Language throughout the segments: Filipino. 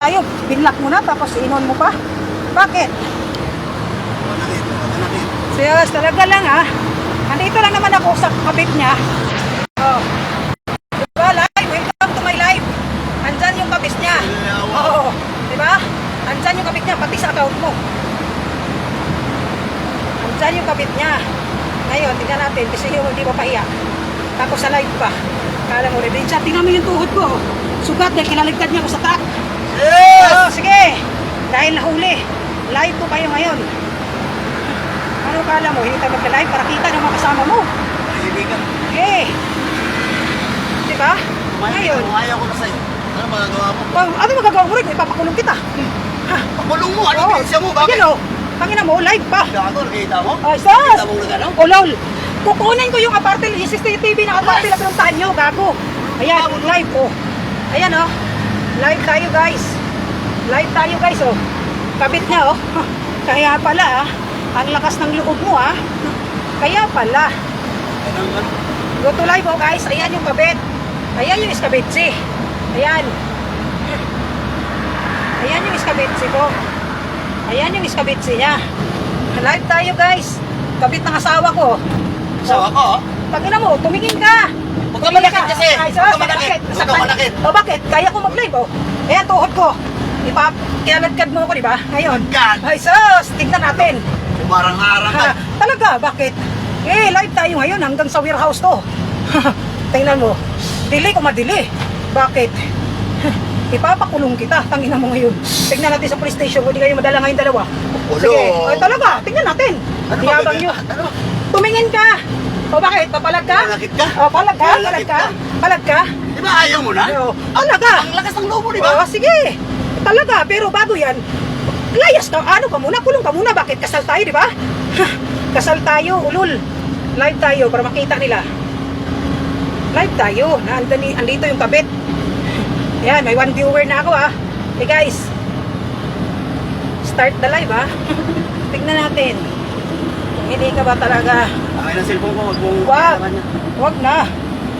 Tayo, binlock mo na tapos inon mo pa. Bakit? Serious, talaga lang ha. Andito lang naman ako sa kabit niya. Oh. Diba, live? Welcome to my live. Andyan yung kabit niya. Oo. Diba? Andyan yung kabit niya, pati sa account mo. Andyan yung kabit niya. Ngayon, tingnan natin, kasi yung hindi pa pahiya. Tapos sa live pa. Kala mo, rin siya, tingnan mo yung tuhod ko. Sugat dahil kinaligtad niya ako sa truck. Yes! Oh, sige. Dahil nahuli. Live po kayo ngayon. Ano kala mo? Hindi tayo magka-live para kita ng mga kasama mo. Kaibigan. Okay. Diba? Ngayon. Ayaw ko na sa'yo. Ano magagawa mo? Ano magagawa mo rin? Ipapakulong kita. Ha? Pakulong mo? Ano Oo. pinasya mo? Bakit? Ayan o. Pangina mo, live pa. Gago, nakita mo? Oh, sus! Nakita mo na gano'n? O lol. Kukunin ko yung aparte, yung CCTV na aparte na pinuntahan nyo, gago. Ayan, live po. Ayan o. Live tayo guys. Live tayo guys oh. Kabit niya oh. Kaya pala ang lakas ng loob mo ah. Kaya pala. Go to live oh guys. Ayan yung kabit. Ayan yung iskabitsi. Ayan. Ayan yung iskabitsi ko. Ayan yung iskabitsi niya. Live tayo guys. Kabit ng asawa ko. Asawa ko? Pagina mo, tumingin ka. Huwag ka malakit kasi. Ay, Huwag ka malakit. Huwag ka malakit. O bakit? Kaya ko mag-live oh. Ayan, tuhod ko. Kinalagkad mo ako, di ba? Ngayon. Lagkad? Ay, sus! Tignan natin. Umarang-arang ka. Talaga? Bakit? Live tayo ngayon hanggang sa warehouse to. Tingnan mo. Dili ko madili. Bakit? Ipapakulong kita. Tangina mo ngayon. Tignan natin sa police station kung di kayo madala ngayon dalawa. Sige. Ay, talaga. Tingnan natin. Ano Iyabang nyo. Ano? Tumingin ka. O bakit? Papalag ka? Malakit ka? O, palag ka? Palag ka? Palag ka? Di ba ayaw mo na? Oo. Talaga? Ang lakas ng loob mo, di ba? Oh, sige. Talaga, pero bago yan, layas ka, ano ka muna, kulong ka muna. Bakit? Kasal tayo, di ba? Kasal tayo, ulul. Live tayo para makita nila. Live tayo. Andito yung kabit. Yan, may 1 viewer na ako ha. Hey guys, start the live ha. Tignan natin. Kung hindi ka ba talaga. Akin ang cellphone ko, wag mong Wag. kailangan niya. Wag na.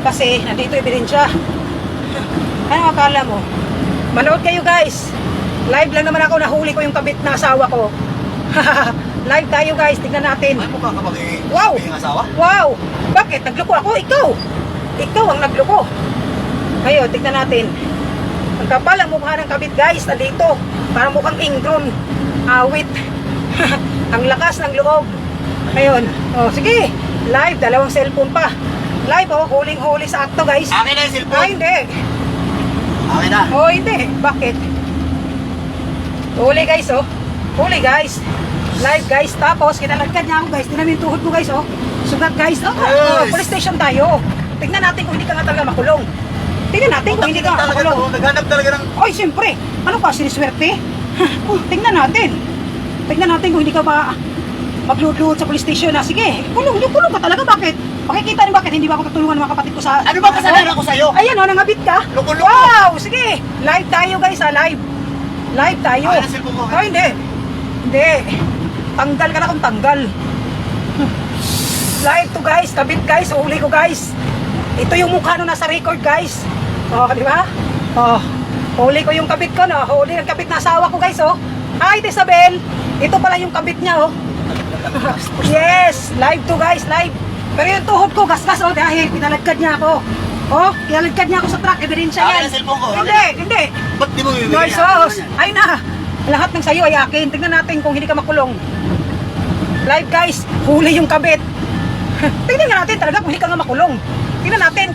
Kasi nandito ebidensya. Ano akala mo? Manood kayo guys. Live lang naman ako, nahuli ko yung kabit na asawa ko. Live tayo guys, tignan natin. Ay, mukha ka Wow! mag-ibig asawa? Wow! Bakit? Nagloko ako? Ikaw! Ikaw ang nagloko. Ngayon, tignan natin. Ang kapal ang mukha ng kabit guys, nandito. Parang mukhang ingron. Awit. Ang lakas ng loob. Ngayon, oh, sige. Live, dalawang cellphone pa. Live, oh, huling-huli sa akto guys. Akin na yung cellphone. Ay, hindi. Akin na. Oh, hindi. Bakit? Huli guys, oh. Huli guys. Live guys. Tapos, kinalagkad niya ako guys. Tinamin yung tuhod ko guys, oh. Sugat guys. Oh, Yes. police station tayo. Tignan natin kung hindi ka nga talaga makulong. Tignan natin kung hindi ka nga talaga makulong. to. Naghanap talaga ng... Ay, siyempre. Ano ka, siniswerte? Tignan natin. Tignan natin kung hindi ka ba magluhod sa police station na. Sige, kulong ka talaga. Bakit? Makikita niyo bakit hindi ba ako tutulungan ng mga kapatid ko sa... Ano ba kasalanan ko sa'yo? Ayan o, nangabit ka. Loko-loko. Wow, sige. Live tayo guys ha, live. Live tayo. Akin ang cellphone ko. Ay, hindi. Hindi. Tanggal ka na kung tanggal. Live to guys, kabit guys, uli ko guys. Ito yung mukha nung nasa record guys. Oh, di ba? Oh, huli ko yung kabit ko, no? Huli ng kabit na asawa ko guys, oh. Hi, Isabel. Ito pala yung kabit niya, oh. Yes, live to guys, live. Pero yung tuhod ko, gasgas, oh, dahil pinalagkad niya ako. Oh, pinalagkad niya ako sa truck, ebidensya Akin yan. ang cellphone ko. Hindi. Ba't di mo bibigyan? Guys, ay na. Lahat ng sayo ay akin. Tingnan natin kung hindi ka makulong. Live guys, huli yung kabit. Tingnan nga natin talaga kung hindi ka nga makulong. Tingnan natin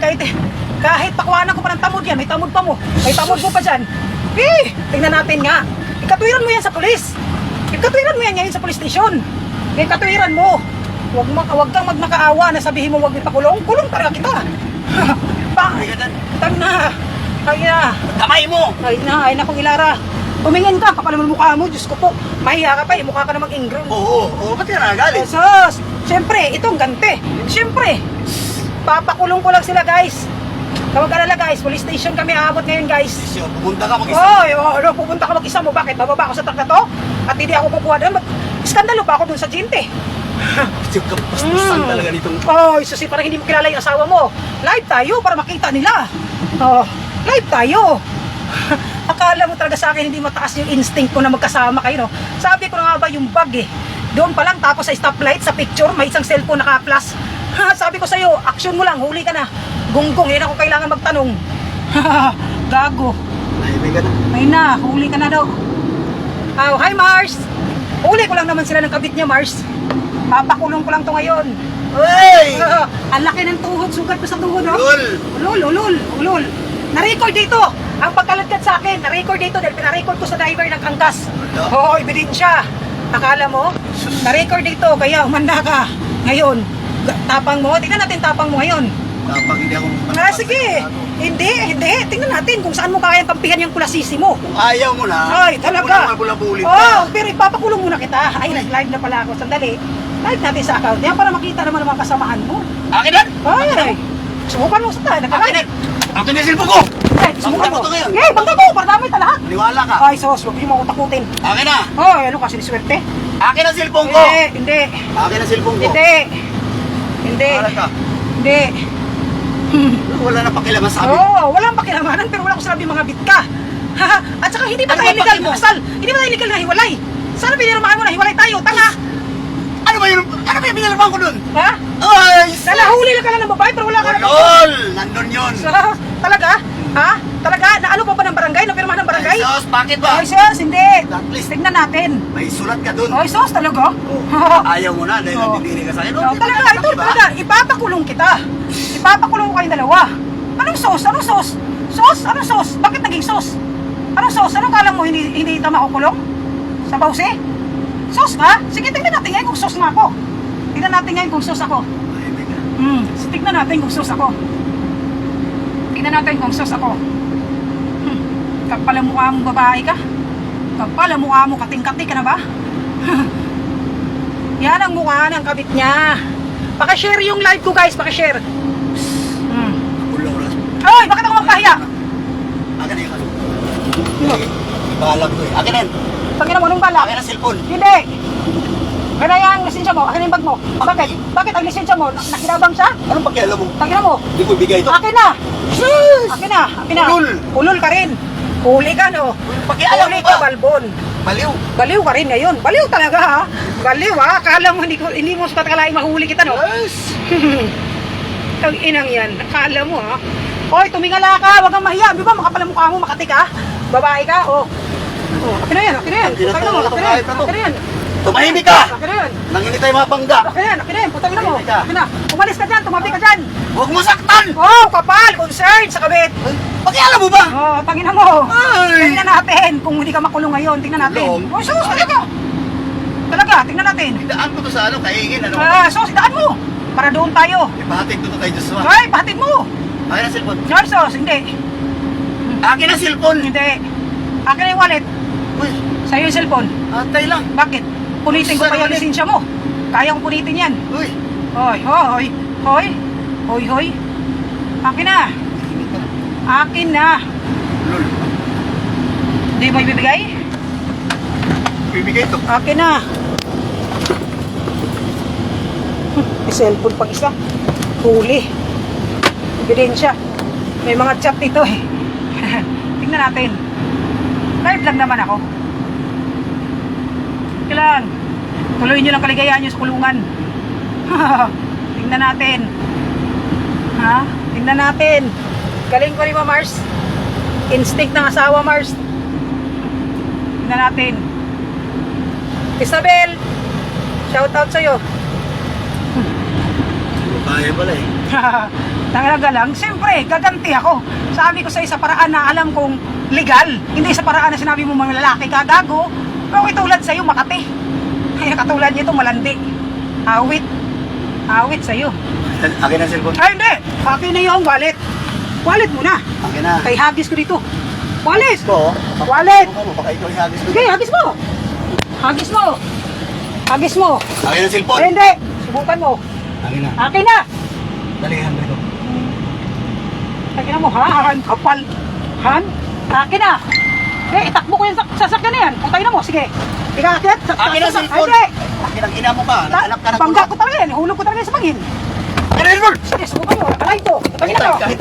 kahit pakuhanan ko pa ng tamod yan, may tamod pa mo. May tamod mo pa dyan. Tingnan natin nga. Ikatuwiran mo yan sa pulis. Ikatuwiran mo yan ngayon sa police station. Ikatuwiran mo. Huwag kang magmakaawa na sabihin mo huwag ipakulong. Kulong talaga kita. Tag na. Ay na. Kamay mo! Ay na kong Ilara. Tumingin ka, kapal naman mukha mo. Diyos ko po, mahiya ka pa, mukha ka namang ingron. Oo. Ba't ka nagagalit? Jesus! Siyempre, itong gante. Siyempre, papakulong ko lang sila guys. Tawag ka nila guys, police station kami aabot ngayon guys. Sisyo, pupunta ka mag-isa. Pupunta ka mag-isa mo. Bakit? Bababa ako sa truck na to? At hindi ako kukuha doon. Iskandalo pa ako dun sa Ginte. Sisyo, kapastusan talaga nitong... Susi, parang hindi mo kilala yung asawa mo. Live tayo para makita nila. Live tayo. Akala mo talaga sa akin hindi mataas yung instinct ko na magkasama kayo, no? Sabi ko na nga ba yung bag eh. Doon pa lang tapos sa stoplight, sa picture, may isang cellphone naka-flash. Sabi ko sa'yo, action mo lang, huli ka na. Gunggong, yan ako kailangan magtanong. Gago. Ay, ka na. Ay na, huli ka na daw. Oh, hi Mars! Huli ko lang naman sila ng kabit niya, Mars. Papakulong ko lang to ngayon. Hey! Ang laki ng tuhod, sugat ko sa tuhod, no? Ulol! Ulol. Na-record dito. Ang pagkaladkad sa akin, na-record dito dahil pina-record ko sa driver ng angkas. Oo, ebidensya. Akala mo? Na-record dito, kaya umanda ka. Ngayon, tapang mo. Tingnan natin tapang mo ngayon. Kapag hindi ako... Sige. Hindi. Tingnan natin kung saan mo kaya kampihan yung kulasisi mo. Kung ayaw mo na, Ay, talaga. Bulit Oh, pero ipapakulong muna kita. Ay, nag-live na pala ako. Sandali. Live natin sa account niya para makita naman ang mga kasamahan mo. Akin na! Ay, subukan mo sa tayo. Akin na! Akin na yung cellphone ko! Ay, subukan mo. Bangga mo to ngayon. Eh, bangga mo. Para dami ta lahat. Niwala ka. Ay, sos. Huwag mo ako takutin. Akin na! Oh, ano kasi niswerte? Akin ang cellphone ko! Hindi. Akin ang cellphone ko! Hindi. Wala ka. Hindi. Wala na pakilaman sa amin. Oo, walang pakilamanan pero wala ko sinabi mga bit ka. At saka hindi ba Ano tayo ba legal paki mo? kasal? Hindi ba tayo legal na hiwalay? Sana piniramahan mo na hiwalay tayo, tanga! Ano ba yung binalaman ko dun? Ha? Ay! Nalahuli lang ka lang ng babae pero wala ka na. Ulol! Nandun yun! Talaga? Ha? Talaga? Naano pa ba ng barangay? Napirmahan ng barangay? Ay, sos, bakit ba? Ay, sus, hindi. At least, Tignan natin. may sulat ka dun. Ay, sus, talaga? Ayaw mo na dahil Oo. nandidiri ka sa akin. Oh, talaga, ito talaga. Ipapakulong kita. Ipapakulong ko kayong dalawa. Anong sos? Anong sos? Sos? Anong sos? Bakit naging sos? Anong sos? Anong kala mo hindi ito makukulong? Sa bawse? Sos ka? Sige, tignan natin ngayon kung sos nga ako. Tignan natin ngayon kung sos ako. Tignan natin kung sos ako. Tignan natin kung sos ako. Kapal ang mukha mong babae ka? Kapal ang mukha mo, kating-kating ka na ba? Yan ang mukha ng kabit niya. Pakishare yung live ko guys, pakishare. Ulol. Hoy, bakit ako magpahiya? Akin na yung ano. Ibalag ko eh. Akin na yun. Tangina mo, anong bala? Akin ang cellphone. Hindi. Kaya yung lisensya mo, akin yung bag mo. Bakit? Bakit ang lisensya mo? Nakinabang siya? Anong pakialam mo? Tangina mo. Hindi ko ibigay ito. Akin na. Akin na. Ulol. Ulol ka rin. Huli ka no. Pakialam Huli mo ka ba? balbon. Baliw. Baliw ka rin ngayon. Baliw talaga ha. Baliw ha. Akala mo hindi mo sa kalaing mahuli kita no. Yes. Ang inang yan. Akala mo ha. Hoy, tumingala ka. Huwag kang mahiya. Di ba makapal ang mukha mo, makati ka? Babae ka. Oh. Akin na yan. Akin na yan. Putang ina mo. Akin na yan. Akin na yan. Tumahimik ka! Akin na yan. Nanginit tayo mga bangga. Akin na yan. Akin na yan. Putang ina mo. Tahimik ka. Akin na. Umalis ka dyan. Tumabi ka dyan. Huwag mo saktan! Oh, kapal. Concern sa kabit. Pakialam mo ba? Oh, tangina mo. Ay! Tingnan natin kung hindi ka makulong ngayon. Tingnan natin. Kulong? Oh, sus, talaga. Talaga, tingnan natin. Daan ko to sa ano, kaingin, ano? Sus, daan mo. Para doon tayo. Ipahatid ko to kay Joshua. Ay, pahatid mo. Akin ang cellphone. Ay, sus, hindi. Akin ang cellphone! Hindi. Akin na yung wallet. Uy, Sa'yo yung cellphone. atay lang. Bakit? Punitin ko pa yung Saan? lisensya mo. Kaya kong punitin yan. Uy, Hoy, hoy, hoy. Hoy, hoy. Akin na. Akin na. lol. Hindi mo ibibigay? Bibigay to. Akin na. May cellphone pang isa. Huli. Ebidensya. May mga chat dito eh. Tingnan natin. Live lang naman ako. Kailan? Tuloy nyo lang kaligayahan nyo sa kulungan. Tingnan natin. Ha? Tingnan natin. Galing ko rin mo, Mars. Instinct ng asawa, Mars. Tingnan natin. Isabel, shout out sa'yo. Kaya pala eh. Talaga lang, siyempre, gaganti ako. Sabi ko sa paraan na alam kong legal. Hindi sa paraan na sinabi mo mga lalaki ka, gago. Pero tulad sa'yo, Makati. Kaya katulad nito, malandi. Awit. Awit sa'yo. Akin ang cellphone. Ay, hindi. Akin na yung wallet. Wallet mo na. Akin na. Kay hagis ko dito. Wallet. Ito, Wallet. baka ikaw yung hagis ko. Sige, hagis mo. Hagis mo. Hagis mo. Akin ang cellphone. Ay, hindi. Subukan mo. Akin na. Akin na. Dali, hand ko. Akin mo, Han. Kapal. Han. Akin na. Eh, itakbo ko yung sasakyan na yan. Putay na mo. Sige. Ikakit. Akin ang cellphone. Hindi. Akin ang ina mo ba? Nakanak ka na. Bangga ko talaga yan. Hulog ko talaga yan sa pangin. Akin ang cellphone. Sige, subukan mo. Alay ito. Putangin na ko. Kahit